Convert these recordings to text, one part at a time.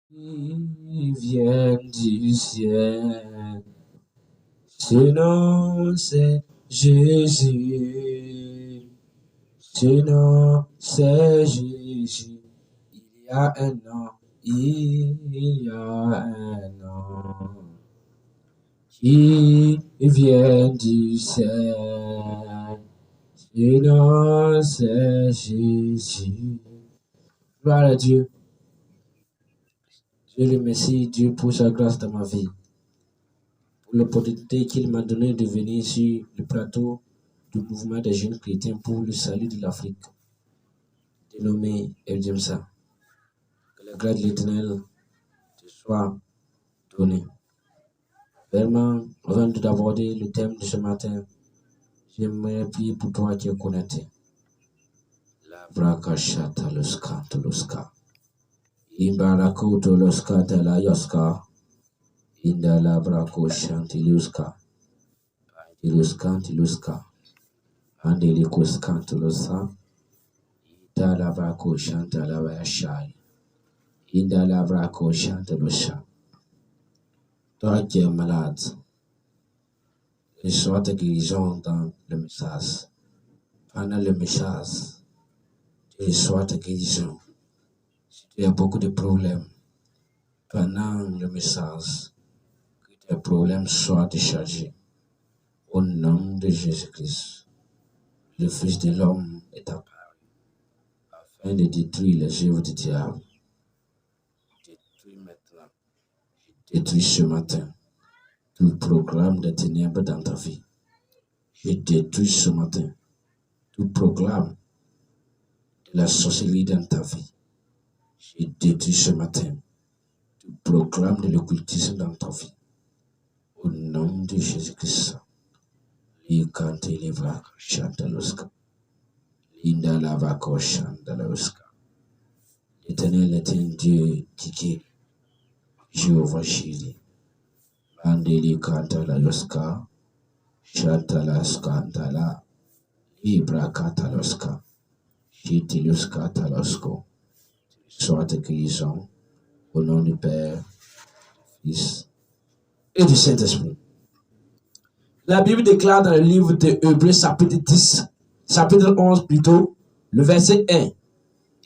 qui vient du ciel. Ce nom c'est Jésus. Ce nom c'est Jésus. Il y a un nom, il y a un nom qui vient du ciel. Ce nom c'est Jésus. Gloire à Dieu. Je remercie Dieu pour sa grâce dans ma vie, pour l'opportunité qu'il m'a donnée de venir sur le plateau du mouvement des jeunes chrétiens pour le salut de l'Afrique, dénommé FJMSA. Que la grâce de l'Éternel te soit donnée. Vraiment, avant d'aborder le thème de ce matin, j'aimerais prier pour toi qui es connecté. La brakashata loska toloska. Imbarako toloska tala yoska. Indala brako shantiluska. Tiluska. Andelikus cantulosa. Indala brako shantala vashai. Indala brako shantilusha. Toi qui es malade, reçois ta guérison dans le message. Pendant le message, tu reçois ta guérison. Si tu as beaucoup de problèmes, pendant le message, que tes problèmes soient déchargés. Au nom de Jésus-Christ, le Fils de l'homme est apparu afin de détruire les œuvres du diable. Détruis maintenant, détruis ce matin tout programme de ténèbres dans ta vie. Je détruis ce matin tout programme de la sorcellerie dans ta vie. Je détruis ce matin tout programme de l'occultisme dans ta vie. Au nom de Jésus-Christ. L'Éternel est un Dieu qui guérit. Jéhovah Jireh. Mandeli Kantala Loska. Chantala Skantala. Libra Kataloska. Chitiluska Talosko. Soit ta guérison au nom du Père, du Fils et du Saint-Esprit. La Bible déclare dans le livre de Hébreux chapitre 10, chapitre 11 plutôt, le verset 1.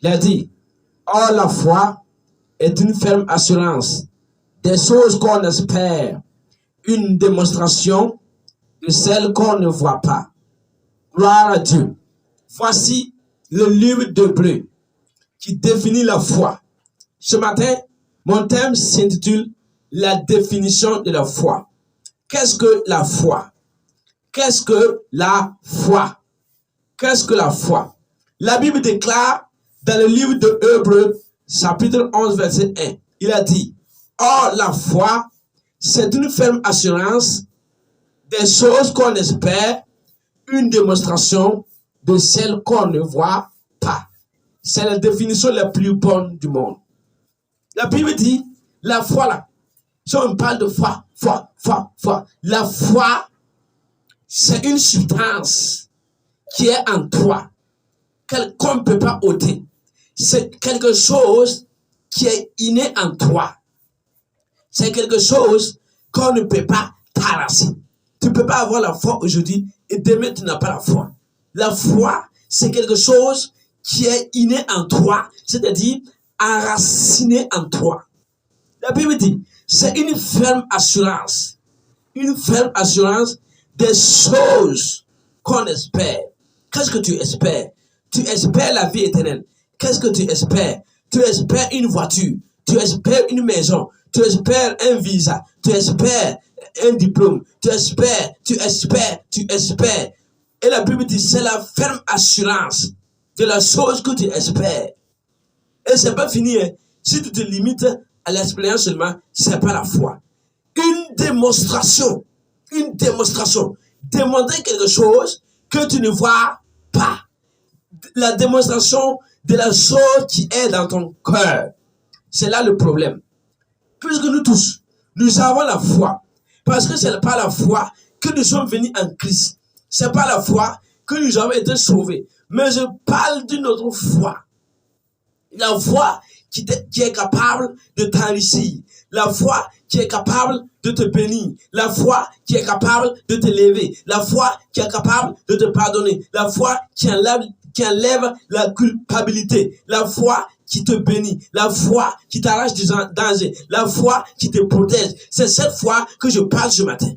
Il a dit, « Or la foi est une ferme assurance des choses qu'on espère, une démonstration de celles qu'on ne voit pas. » Gloire à Dieu. Voici le livre d'Hébreux qui définit la foi. Ce matin, mon thème s'intitule « La définition de la foi ». Qu'est-ce que la foi? Qu'est-ce que la foi? Qu'est-ce que la foi? La Bible déclare dans le livre de Hébreux, chapitre 11, verset 1, il a dit, « Or la foi, c'est une ferme assurance des choses qu'on espère, une démonstration de celles qu'on ne voit pas. » C'est la définition la plus bonne du monde. La Bible dit, la foi là, si on parle de foi, la foi, c'est une substance qui est en toi, qu'on ne peut pas ôter. C'est quelque chose qui est inné en toi. C'est quelque chose qu'on ne peut pas t'arracher. Tu ne peux pas avoir la foi aujourd'hui et demain tu n'as pas la foi. La foi, c'est quelque chose qui est inné en toi, c'est-à-dire enraciné en toi. La Bible dit, c'est une ferme assurance des choses qu'on espère. Qu'est-ce que tu espères? Tu espères la vie éternelle. Qu'est-ce que tu espères? Tu espères une voiture, tu espères une maison, tu espères un visa, tu espères un diplôme, tu espères. Et la Bible dit, c'est la ferme assurance de la chose que tu espères. Et c'est pas fini, hein. Si tu te limites à l'expérience seulement, c'est pas la foi. Une démonstration. Démontrer quelque chose que tu ne vois pas. La démonstration de la chose qui est dans ton cœur. C'est là le problème. Puisque nous tous, nous avons la foi. Parce que ce n'est pas la foi que nous sommes venus en Christ. Ce n'est pas la foi que nous avons été sauvés. Mais je parle d'une autre foi. La foi qui est capable de t'enrichir. La foi qui est capable de te bénir. La foi qui est capable de te lever. La foi qui est capable de te pardonner. La foi qui enlève la culpabilité. La foi qui te bénit. La foi qui t'arrache du danger. La foi qui te protège. C'est cette foi que je parle ce matin.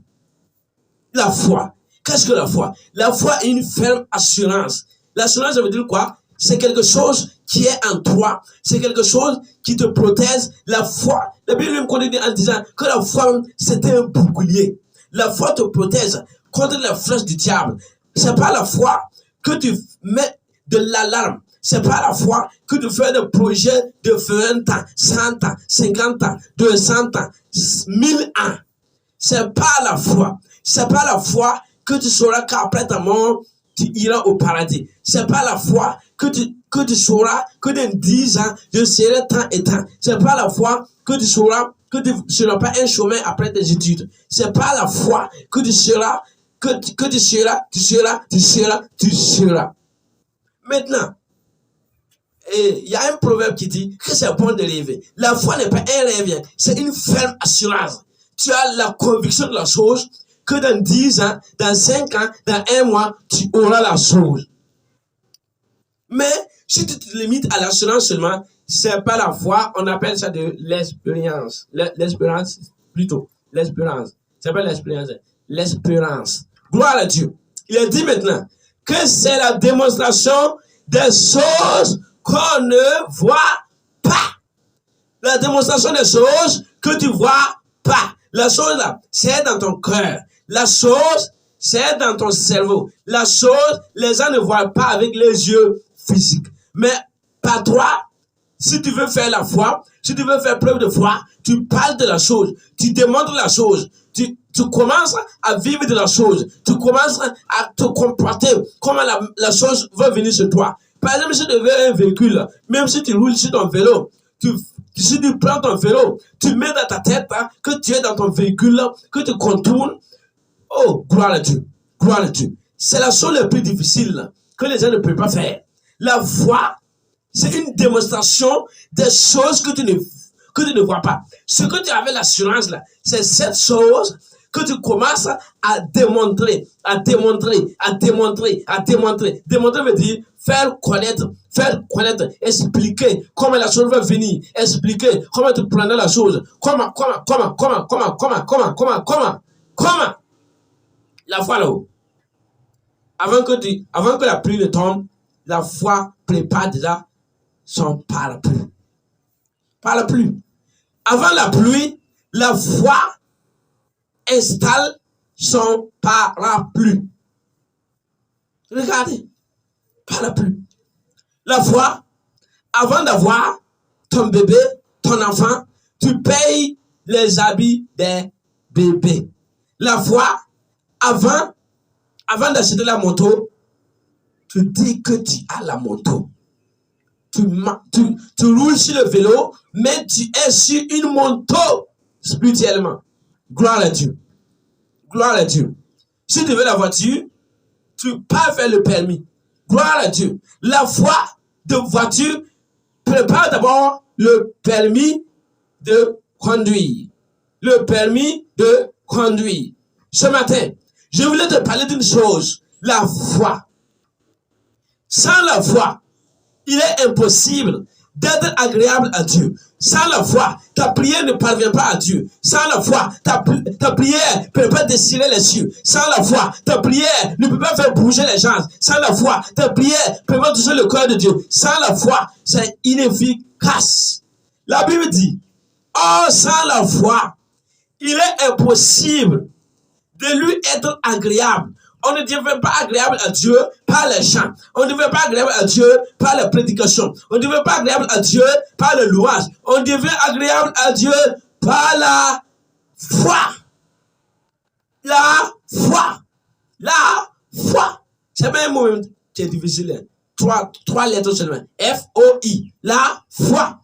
La foi. Qu'est-ce que la foi? La foi est une ferme assurance. L'assurance, ça veut dire quoi? C'est quelque chose qui est en toi. C'est quelque chose qui te protège. La foi, la Bible me connaît en disant que la foi, c'était un bouclier. La foi te protège contre la flèche du diable. C'est pas la foi que tu mets de l'alarme. C'est pas la foi que tu fais des projets de 20 ans, 100 ans, 50 ans, 200 ans, 1000 ans. C'est pas la foi. C'est pas la foi que tu sauras qu'après ta mort, tu iras au paradis. C'est pas la foi que tu sauras que dans 10 ans, je serai tant et tant. C'est pas la foi que tu sauras que tu ne seras pas un chemin après tes études. C'est pas la foi que tu seras, tu seras. Maintenant, il y a un proverbe qui dit que c'est bon de rêver. La foi n'est pas un rêve, c'est une ferme assurance. Tu as la conviction de la chose que dans 10 ans, dans 5 ans, dans 1 mois, tu auras la chose. Mais si tu te limites à l'assurance seulement, c'est pas la foi, on appelle ça de l'espérance. L'espérance, plutôt. L'espérance. C'est pas l'espérance, l'espérance. Gloire à Dieu. Il est dit maintenant que c'est la démonstration des choses qu'on ne voit pas. La démonstration des choses que tu vois pas. La chose là, c'est dans ton cœur. La chose, c'est dans ton cerveau. La chose, les gens ne voient pas avec les yeux physiques. Mais par toi, si tu veux faire la foi, si tu veux faire preuve de foi, tu parles de la chose, tu démontres la chose, tu commences à vivre de la chose, tu commences à te comporter comme la chose va venir sur toi. Par exemple, si tu veux un véhicule, même si tu roules sur ton vélo, si tu prends ton vélo, tu mets dans ta tête que tu es dans ton véhicule, que tu contournes. Oh, gloire à Dieu. Gloire à Dieu. C'est la chose la plus difficile que les gens ne peuvent pas faire. La foi, c'est une démonstration des choses que tu ne vois pas. Ce que tu avais l'assurance là, c'est cette chose que tu commences à démontrer, à démontrer, à démontrer, à démontrer. Démontrer veut dire faire connaître, expliquer comment la chose va venir, expliquer comment tu prendras la chose, comment. La foi là-haut. Avant que la pluie ne tombe, la foi prépare déjà son parapluie. Parapluie. Avant la pluie, la foi installe son parapluie. Regardez. Parapluie. La foi, avant d'avoir ton bébé, ton enfant, tu payes les habits des bébés. La foi, avant d'acheter la moto, tu dis que tu as la moto. Tu roules sur le vélo, mais tu es sur une moto spirituellement. Gloire à Dieu. Gloire à Dieu. Si tu veux la voiture, tu pars faire le permis. Gloire à Dieu. La foi de voiture prépare d'abord le permis de conduire. Le permis de conduire. Ce matin, je voulais te parler d'une chose. La foi. Sans la foi, il est impossible d'être agréable à Dieu. Sans la foi, ta prière ne parvient pas à Dieu. Sans la foi, ta prière ne peut pas déchirer les cieux. Sans la foi, ta prière ne peut pas faire bouger les gens. Sans la foi, ta prière ne peut pas toucher le cœur de Dieu. Sans la foi, c'est inefficace. La Bible dit, oh, sans la foi, il est impossible de lui être agréable. On ne devient pas agréable à Dieu par les chants. On ne devient pas agréable à Dieu par les prédications. On ne devient pas agréable à Dieu par le louage. On devient agréable à Dieu par la foi. La foi. La foi. C'est même un mot qui est difficile. Trois lettres seulement. F-O-I. La foi.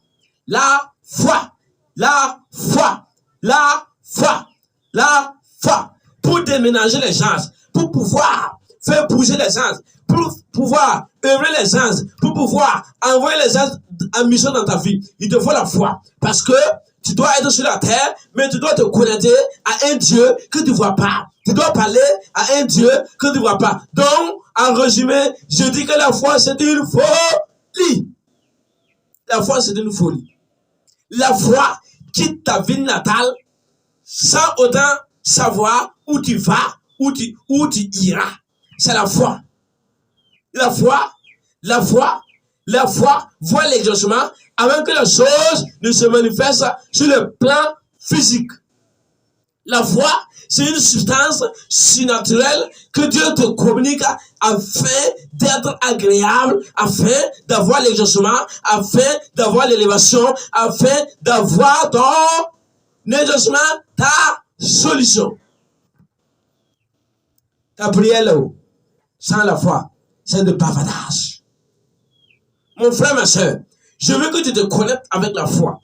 La foi. La foi. La foi. La foi. Pour déménager les gens. Pour pouvoir faire bouger les gens, pour pouvoir œuvrer les gens, pour pouvoir envoyer les gens en mission dans ta vie, il te faut la foi. Parce que tu dois être sur la terre, mais tu dois te connecter à un Dieu que tu ne vois pas. Tu dois parler à un Dieu que tu ne vois pas. Donc, en résumé, je dis que la foi, c'est une folie. La foi, c'est une folie. La foi quitte ta ville natale sans autant savoir où tu vas, où tu iras. C'est la foi. La foi voit l'exaucement avant que les choses ne se manifestent sur le plan physique. La foi, c'est une substance surnaturelle que Dieu te communique afin d'être agréable, afin d'avoir l'exaucement, afin d'avoir l'élévation, afin d'avoir ton exaucement, ta solution. Ta prière là-haut, sans la foi, c'est de bavardage. Mon frère, ma soeur, je veux que tu te connectes avec la foi.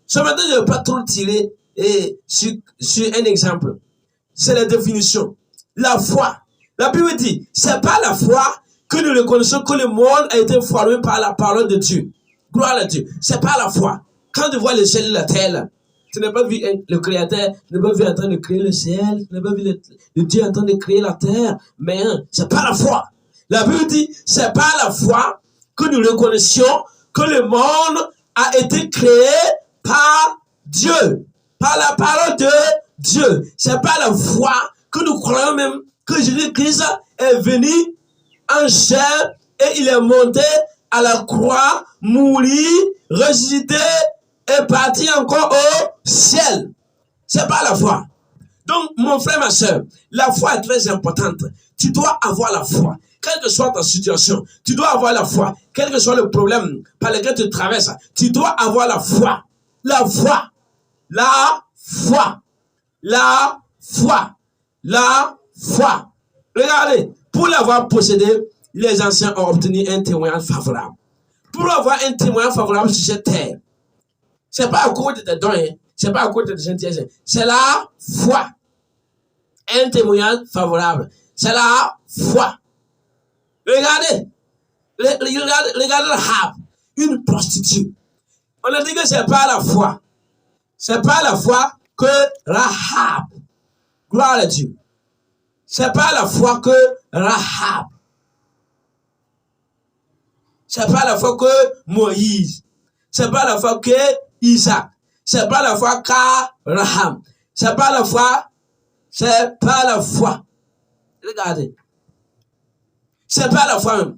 Ce matin, je ne vais pas trop tirer sur un exemple. C'est la définition. La foi. La Bible dit, c'est pas la foi que nous reconnaissons que le monde a été formé par la parole de Dieu. Gloire à Dieu. C'est pas la foi. Quand tu vois le ciel et la terre, là, tu n'as pas vu le Créateur, tu n'as pas vu en train de créer le ciel, tu n'as pas vu le Dieu en train de créer la terre. Mais c'est pas la foi. La Bible dit, c'est pas la foi que nous reconnaissions que le monde a été créé par Dieu, par la parole de Dieu. C'est pas la foi que nous croyons même que Jésus-Christ est venu en chair et il est monté à la croix, mourir, ressuscité et parti encore au ciel. C'est pas la foi. Donc, mon frère, ma soeur, la foi est très importante. Tu dois avoir la foi. Quelle que soit ta situation, tu dois avoir la foi. Quel que soit le problème par lequel tu traverses, tu dois avoir la foi. La foi. La foi. La foi. La foi. Regardez, pour l'avoir possédé, les anciens ont obtenu un témoignage favorable. Pour avoir un témoignage favorable sur cette terre, c'est pas à cause de tes dons, c'est pas à cause de tes gentillesses, c'est la foi. Un témoignage favorable, c'est la foi. Regardez, regardez Rahab, une prostituée. On a dit que c'est pas la foi. C'est pas la foi que Rahab. Gloire à Dieu. C'est pas la foi que Rahab. C'est pas la foi que Moïse. C'est pas la foi que Isaac. C'est pas la foi qu'Abraham. C'est pas la foi. C'est pas la foi. Regardez. C'est pas la foi même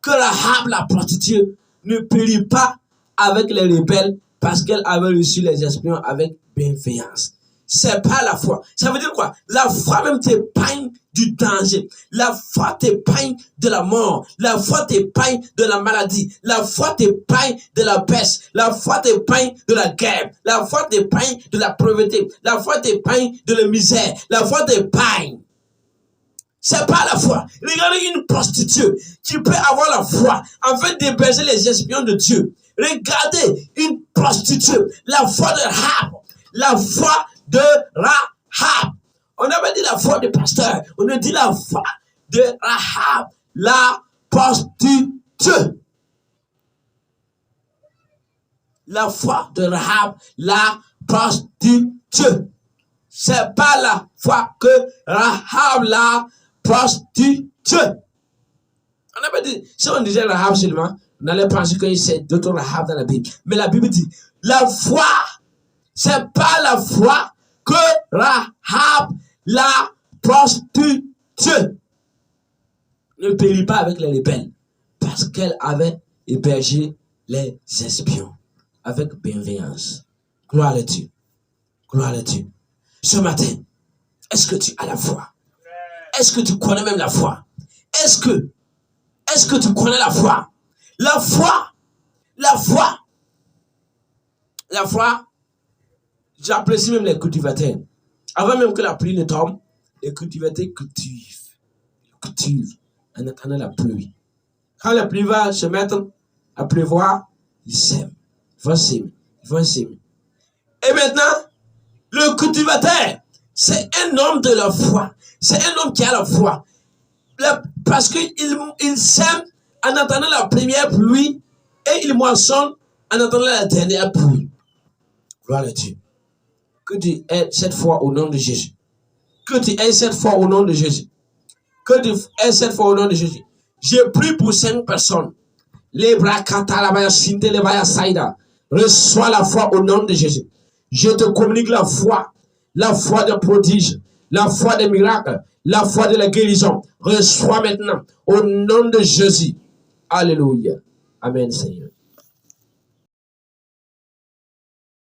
que Rahab, la prostituée, ne périt pas avec les rebelles parce qu'elle avait reçu les espions avec bienveillance. C'est pas la foi. Ça veut dire quoi? La foi même t'épargne du danger. La foi t'épargne de la mort. La foi t'épargne de la maladie. La foi t'épargne de la peste. La foi t'épargne de la guerre. La foi t'épargne de la pauvreté. La foi t'épargne de la misère. La foi t'épargne. C'est pas la foi. Regardez une prostituée qui peut avoir la foi afin d'héberger les espions de Dieu. Regardez une prostituée. La foi de Rahab. La foi de Rahab. On n'a pas dit la foi de pasteur. On a dit la foi de Rahab. La prostituée. La foi de Rahab. La prostituée. C'est pas la foi que Rahab la prostituée. On n'a pas dit, si on disait Rahab seulement, on allait penser qu'il y a d'autres Rahab dans la Bible. Mais la Bible dit, la foi, c'est pas la foi que Rahab la prostituée ne périt pas avec les rebelles parce qu'elle avait hébergé les espions avec bienveillance. Gloire à Dieu. Gloire à Dieu. Ce matin, est-ce que tu as la foi? Est-ce que tu connais même la foi? Est-ce que tu connais la foi? La foi, j'apprécie même les cultivateurs. Avant même que la pluie ne tombe, les cultivateurs cultivent en attendant la pluie. Quand la pluie va se mettre à pleuvoir, ils sèment. Ils vont s'aimer. Et maintenant, le cultivateur, c'est un homme de la foi. C'est un homme qui a la foi. Parce qu'il sème en attendant la première pluie Et il moissonne en attendant la dernière pluie. Gloire à Dieu. Que tu aies cette foi au nom de Jésus. Que tu aies cette foi au nom de Jésus. Que tu aies cette foi au nom de Jésus. J'ai pris pour 5 personnes. Les bras katalabaya sinte levaya saïda. Reçois la foi au nom de Jésus. Je te communique la foi des prodiges, la foi des miracles, la foi de la guérison. Reçois maintenant au nom de Jésus. Alléluia. Amen, Seigneur.